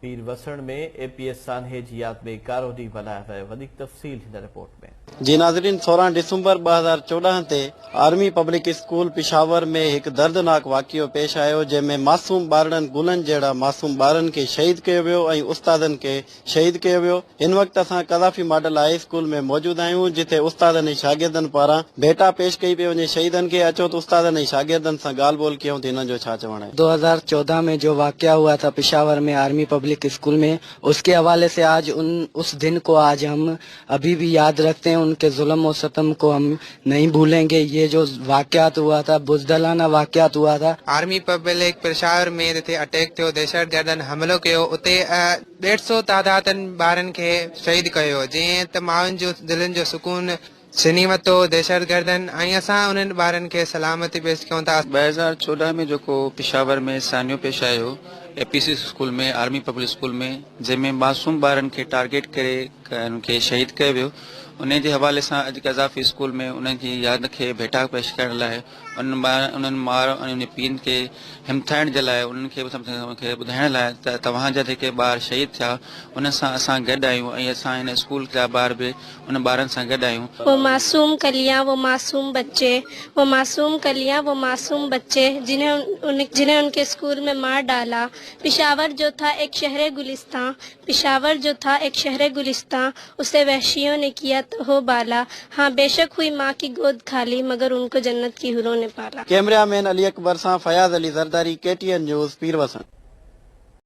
पीरवसण में एपीएस सान्हे जी याद में कारो ॾींहुं मल्हायो वियो। वधीक तफ़सील हिन रिपोर्ट में। जी नाज़रीन, 16 दिसंबर 2014 ते आर्मी पब्लिक स्कूल पिशावर में एक दर्दनाक वाक़ियो पेश आयो, जंहिंमें मासूम ॿारनि गुलनि जहिड़ा मासूम ॿारनि खे शहीद कयो वियो ऐं उस्तादनि खे शहीद कयो वियो। इन वक़्तु असां कज़ाफ़ी मॉडल हाई स्कूल में मौजूद आहियूं, जिथे उस्तादनि ऐं शागिर्दनि पारां भेटा पेश कई पई वञे शहीदनि खे। अचो त उस्तादनि ऐं शागिर्दनि सां ॻाल्हि ॿोल कयूं त हिननि जो छा चवणु आहे। 2014 में जो वाक़या हुआ था पिशावर में आर्मी पब्लिक स्कूल में, उसके हवाले से आज उस दिन को आज हम अभी भी याद रखते हैं। उनके जुल्म और सितम को हम नहीं भूलेंगे। ये जो वाक़यात हुआ था, बुज़दिलाना वाक़यात हुआ था। आर्मी पब्लिक पेशावर में जिथे अटैक थियो, दहशतगर्दनि हमलो कयो, उते 150 तादादनि ॿारनि खे शहीद कयो, जीअं त माण्हुनि जो दिलनि जो सुकून छिनी वरितो दहशतगर्दनि, ऐं असां उन्हनि ॿारनि खे सलामती पेश कयूं था। 2014 में जेको पिशावर में सान्यो पेश आयो एपीसी स्कूल में, आर्मी पब्लिक स्कूल में, जंहिंमें मासूम ॿारनि खे टारगेट करे उनखे शहीद कयो वियो, उन जे हवाले सां अॼु कज़ाफ़ी स्कूल में उन्हनि जी यादि खे भेटा पेश करण लाइ उन्हनि मार ऐं पीउ खे हिमथाइण जे लाइ उन्हनि खे ॿुधाइण लाइ त तव्हांजा जेके ॿार शहीद थिया उन सां असां गॾु आहियूं ऐं असां हिन स्कूल जा ॿार बि उन ॿारनि सां गॾु आहियूं। वो मासूम कलियां, वो मासूम बच्चे, वो मासूम कलियां, वो मासूम बच्चे जिन्हें उनके स्कूल में मार डाला। पिशावर जो था एक शहर गुलिस्तान, पिशावर जो था एक शहर गुलिस्तान, उसे वहशियों ने किया तो हो बाला। हाँ, बेशक हुई माँ की गोद खाली, मगर उनको जन्नत की हुरों ने पाला। कैमरामैन अली अकबर सां फयाज़ अली ज़रदारी, KTN न्यूज़, पीरवसण।